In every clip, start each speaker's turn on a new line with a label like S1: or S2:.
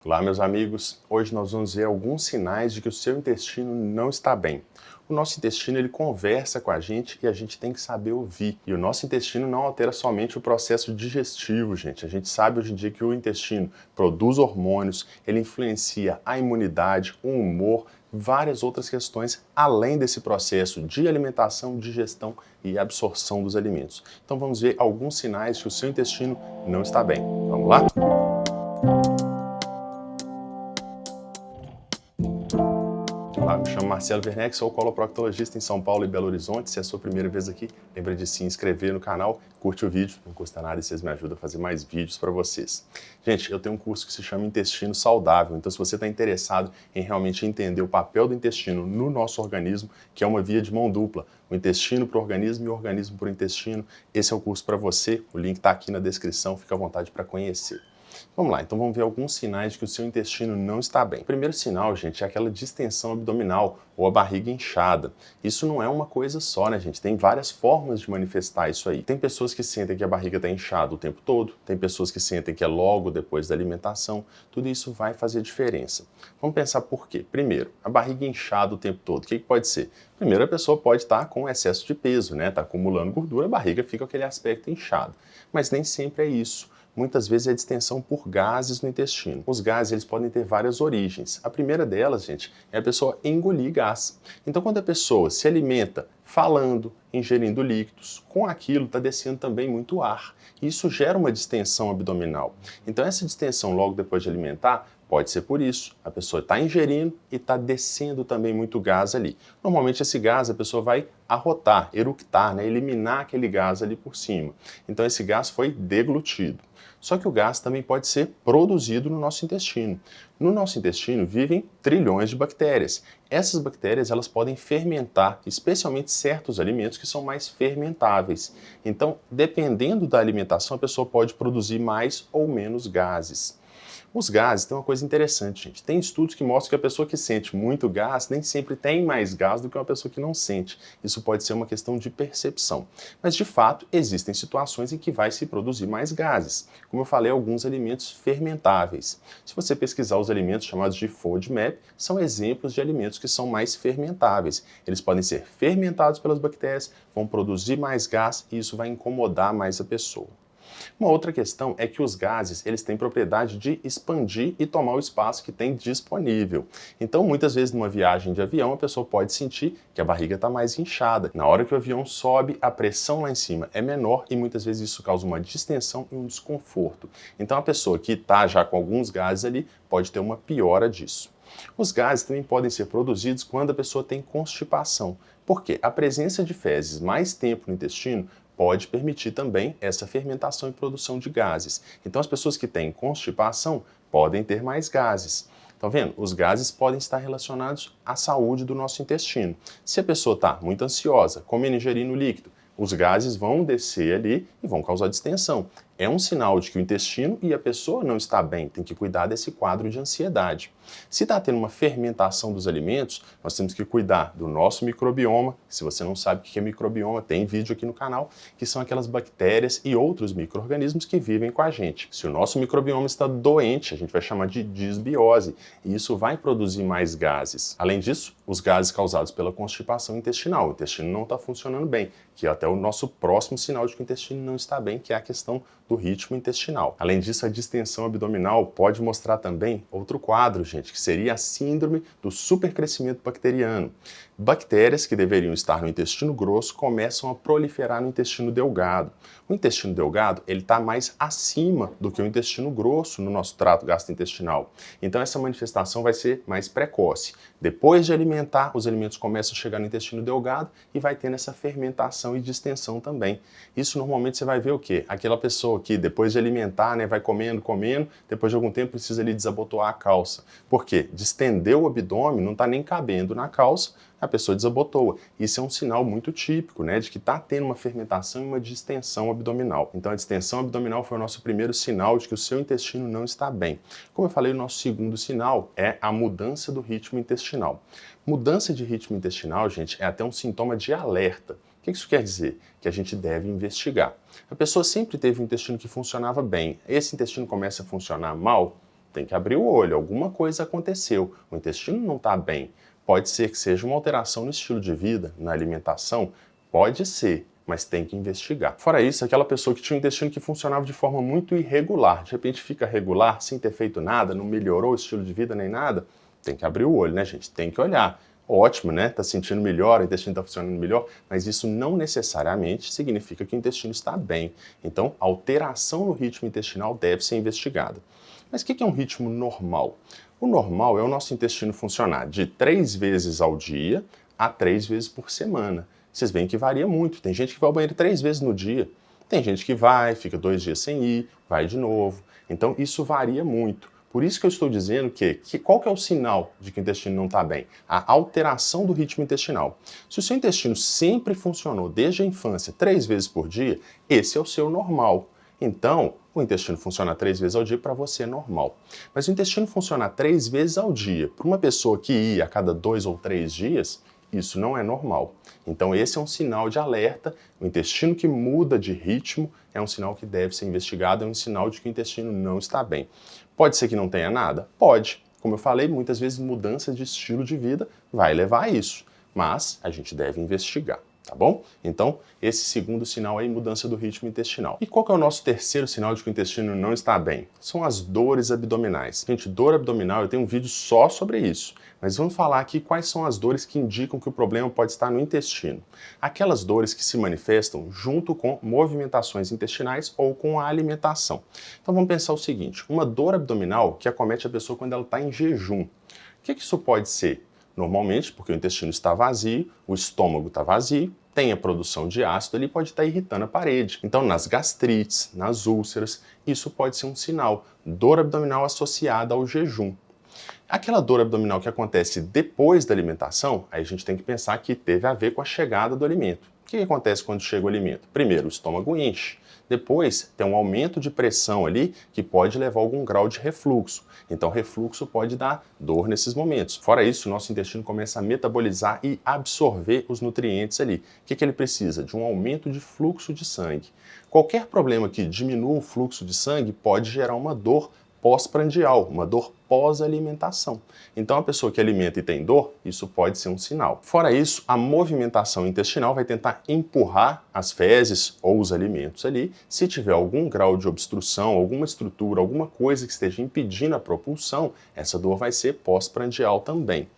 S1: Olá, meus amigos. Hoje nós vamos ver alguns sinais de que o seu intestino não está bem. O nosso intestino ele conversa com a gente e a gente tem que saber ouvir. E o nosso intestino não altera somente o processo digestivo, gente. A gente sabe hoje em dia que o intestino produz hormônios, ele influencia a imunidade, o humor, várias outras questões além desse processo de alimentação, digestão e absorção dos alimentos. Então vamos ver alguns sinais de que o seu intestino não está bem. Vamos lá? Olá, me chamo Marcelo Werneck, sou coloproctologista em São Paulo e Belo Horizonte. Se é a sua primeira vez aqui, lembra de se inscrever no canal, curte o vídeo, não custa nada e vocês me ajudam a fazer mais vídeos para vocês. Gente, eu tenho um curso que se chama Intestino Saudável, então se você está interessado em realmente entender o papel do intestino no nosso organismo, que é uma via de mão dupla, o intestino para o organismo e o organismo para o intestino, esse é o curso para você, o link está aqui na descrição, fica à vontade para conhecer. Vamos lá, então vamos ver alguns sinais de que o seu intestino não está bem. O primeiro sinal, gente, é aquela distensão abdominal ou a barriga inchada. Isso não é uma coisa só, né, gente? Tem várias formas de manifestar isso aí. Tem pessoas que sentem que a barriga está inchada o tempo todo, tem pessoas que sentem que é logo depois da alimentação. Tudo isso vai fazer diferença. Vamos pensar por quê. Primeiro, a barriga inchada o tempo todo. O que pode ser? Primeiro, a pessoa pode estar com excesso de peso, né? Está acumulando gordura, a barriga fica com aquele aspecto inchado. Mas nem sempre é isso. Muitas vezes é distensão por gases no intestino. Os gases eles podem ter várias origens. A primeira delas, gente, é a pessoa engolir gás. Então, quando a pessoa se alimenta falando, ingerindo líquidos, com aquilo está descendo também muito ar. Isso gera uma distensão abdominal. Então, essa distensão logo depois de alimentar pode ser por isso. A pessoa está ingerindo e está descendo também muito gás ali. Normalmente esse gás a pessoa vai arrotar, eructar, né? Eliminar aquele gás ali por cima. Então esse gás foi deglutido. Só que o gás também pode ser produzido no nosso intestino. No nosso intestino vivem trilhões de bactérias. Essas bactérias elas podem fermentar, especialmente certos alimentos que são mais fermentáveis. Então, dependendo da alimentação, a pessoa pode produzir mais ou menos gases. Os gases têm uma coisa interessante, gente. Tem estudos que mostram que a pessoa que sente muito gás nem sempre tem mais gás do que uma pessoa que não sente. Isso pode ser uma questão de percepção. Mas, de fato, existem situações em que vai se produzir mais gases. Como eu falei, alguns alimentos fermentáveis. Se você pesquisar os alimentos chamados de FODMAP, são exemplos de alimentos que são mais fermentáveis. Eles podem ser fermentados pelas bactérias, vão produzir mais gás e isso vai incomodar mais a pessoa. Uma outra questão é que os gases eles têm propriedade de expandir e tomar o espaço que tem disponível. Então, muitas vezes numa viagem de avião, a pessoa pode sentir que a barriga está mais inchada. Na hora que o avião sobe, a pressão lá em cima é menor e muitas vezes isso causa uma distensão e um desconforto. Então, a pessoa que está já com alguns gases ali pode ter uma piora disso. Os gases também podem ser produzidos quando a pessoa tem constipação. Por quê? A presença de fezes mais tempo no intestino pode permitir também essa fermentação e produção de gases. Então, as pessoas que têm constipação podem ter mais gases. Estão vendo? Os gases podem estar relacionados à saúde do nosso intestino. Se a pessoa está muito ansiosa, comendo e ingerindo líquido, os gases vão descer ali e vão causar distensão. É um sinal de que o intestino e a pessoa não está bem, tem que cuidar desse quadro de ansiedade. Se está tendo uma fermentação dos alimentos, nós temos que cuidar do nosso microbioma. Se você não sabe o que é microbioma, tem vídeo aqui no canal, que são aquelas bactérias e outros micro-organismos que vivem com a gente. Se o nosso microbioma está doente, a gente vai chamar de disbiose, e isso vai produzir mais gases. Além disso, os gases causados pela constipação intestinal. O intestino não está funcionando bem, que é até o nosso próximo sinal de que o intestino não está bem, que é a questão do ritmo intestinal. Além disso, a distensão abdominal pode mostrar também outro quadro, gente, que seria a síndrome do supercrescimento bacteriano. Bactérias que deveriam estar no intestino grosso começam a proliferar no intestino delgado. O intestino delgado ele está mais acima do que o intestino grosso no nosso trato gastrointestinal. Então essa manifestação vai ser mais precoce. Depois de alimentar, os alimentos começam a chegar no intestino delgado e vai tendo essa fermentação e distensão também. Isso normalmente você vai ver o quê? Aquela pessoa que depois de alimentar, né, vai comendo, depois de algum tempo precisa ali desabotoar a calça. Por quê? Distendeu o abdômen, não está nem cabendo na calça, a pessoa desabotoa. Isso é um sinal muito típico, né, de que está tendo uma fermentação e uma distensão abdominal. Então a distensão abdominal foi o nosso primeiro sinal de que o seu intestino não está bem. Como eu falei, o nosso segundo sinal é a mudança do ritmo intestinal. Mudança de ritmo intestinal, gente, é até um sintoma de alerta. O que isso quer dizer? Que a gente deve investigar. A pessoa sempre teve um intestino que funcionava bem. Esse intestino começa a funcionar mal, tem que abrir o olho, alguma coisa aconteceu, o intestino não está bem. Pode ser que seja uma alteração no estilo de vida, na alimentação, pode ser, mas tem que investigar. Fora isso, aquela pessoa que tinha um intestino que funcionava de forma muito irregular, de repente fica regular, sem ter feito nada, não melhorou o estilo de vida nem nada, tem que abrir o olho, né, gente? Tem que olhar. Ótimo, né? Tá sentindo melhor, o intestino está funcionando melhor, mas isso não necessariamente significa que o intestino está bem. Então, a alteração no ritmo intestinal deve ser investigada. Mas o que é um ritmo normal? O normal é o nosso intestino funcionar de 3 vezes ao dia a 3 vezes por semana. Vocês veem que varia muito. Tem gente que vai ao banheiro 3 vezes no dia. Tem gente que vai, fica 2 dias sem ir, vai de novo. Então, isso varia muito. Por isso que eu estou dizendo qual que é o sinal de que o intestino não está bem? A alteração do ritmo intestinal. Se o seu intestino sempre funcionou desde a infância 3 vezes por dia, esse é o seu normal. Então, o intestino funciona 3 vezes ao dia para você é normal. Mas o intestino funcionar 3 vezes ao dia para uma pessoa que ia a cada 2 ou 3 dias, isso não é normal. Então esse é um sinal de alerta, o intestino que muda de ritmo é um sinal que deve ser investigado, é um sinal de que o intestino não está bem. Pode ser que não tenha nada? Pode. Como eu falei, muitas vezes mudança de estilo de vida vai levar a isso, mas a gente deve investigar. Tá bom? Então, esse segundo sinal é a mudança do ritmo intestinal. E qual que é o nosso terceiro sinal de que o intestino não está bem? São as dores abdominais. Gente, dor abdominal, eu tenho um vídeo só sobre isso. Mas vamos falar aqui quais são as dores que indicam que o problema pode estar no intestino. Aquelas dores que se manifestam junto com movimentações intestinais ou com a alimentação. Então vamos pensar o seguinte, uma dor abdominal que acomete a pessoa quando ela está em jejum. O que isso pode ser? Normalmente, porque o intestino está vazio, o estômago está vazio, tem a produção de ácido, ele pode estar irritando a parede. Então, nas gastrites, nas úlceras, isso pode ser um sinal. Dor abdominal associada ao jejum. Aquela dor abdominal que acontece depois da alimentação, aí a gente tem que pensar que teve a ver com a chegada do alimento. O que acontece quando chega o alimento? Primeiro, o estômago enche. Depois, tem um aumento de pressão ali que pode levar a algum grau de refluxo. Então, refluxo pode dar dor nesses momentos. Fora isso, o nosso intestino começa a metabolizar e absorver os nutrientes ali. O que ele precisa? De um aumento de fluxo de sangue. Qualquer problema que diminua o fluxo de sangue pode gerar uma dor pós-prandial, uma dor pós-alimentação. Então, a pessoa que alimenta e tem dor, isso pode ser um sinal. Fora isso, a movimentação intestinal vai tentar empurrar as fezes ou os alimentos ali. Se tiver algum grau de obstrução, alguma estrutura, alguma coisa que esteja impedindo a propulsão, essa dor vai ser pós-prandial também.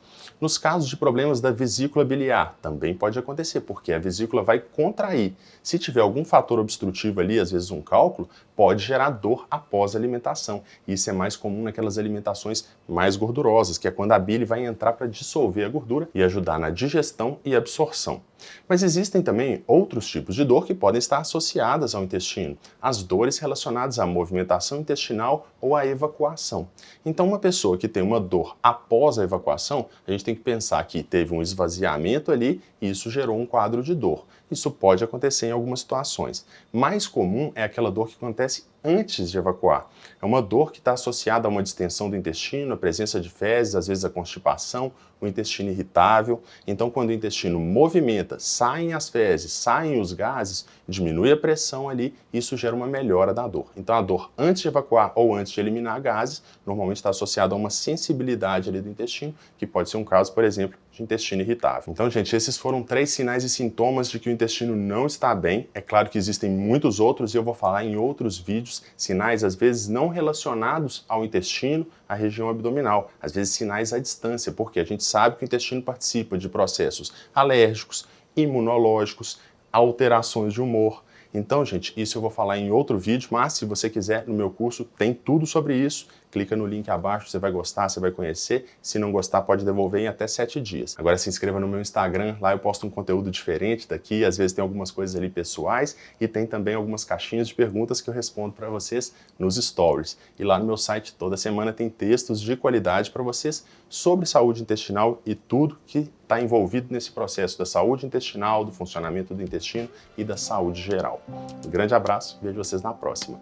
S1: Nos casos de problemas da vesícula biliar, também pode acontecer, porque a vesícula vai contrair. Se tiver algum fator obstrutivo ali, às vezes um cálculo, pode gerar dor após a alimentação. Isso é mais comum naquelas alimentações mais gordurosas, que é quando a bile vai entrar para dissolver a gordura e ajudar na digestão e absorção. Mas existem também outros tipos de dor que podem estar associadas ao intestino. As dores relacionadas à movimentação intestinal ou à evacuação. Então, uma pessoa que tem uma dor após a evacuação, a gente tem que pensar que teve um esvaziamento ali e isso gerou um quadro de dor. Isso pode acontecer em algumas situações. Mais comum é aquela dor que acontece antes de evacuar. É uma dor que está associada a uma distensão do intestino, a presença de fezes, às vezes a constipação, o intestino irritável. Então, quando o intestino movimenta, saem as fezes, saem os gases, diminui a pressão ali, isso gera uma melhora da dor. Então, a dor antes de evacuar ou antes de eliminar gases, normalmente está associada a uma sensibilidade ali do intestino, que pode ser um caso, por exemplo, de intestino irritável. Então, gente, esses foram 3 sinais e sintomas de que o intestino não está bem. É claro que existem muitos outros e eu vou falar em outros vídeos, sinais às vezes não relacionados ao intestino, à região abdominal, às vezes sinais à distância, porque a gente sabe que o intestino participa de processos alérgicos, imunológicos, alterações de humor. Então, gente, isso eu vou falar em outro vídeo, mas se você quiser, no meu curso tem tudo sobre isso. Clica no link abaixo, você vai gostar, você vai conhecer. Se não gostar, pode devolver em até 7 dias. Agora se inscreva no meu Instagram, lá eu posto um conteúdo diferente daqui, às vezes tem algumas coisas ali pessoais e tem também algumas caixinhas de perguntas que eu respondo para vocês nos stories. E lá no meu site toda semana tem textos de qualidade para vocês sobre saúde intestinal e tudo que está envolvido nesse processo da saúde intestinal, do funcionamento do intestino e da saúde geral. Um grande abraço, vejo vocês na próxima.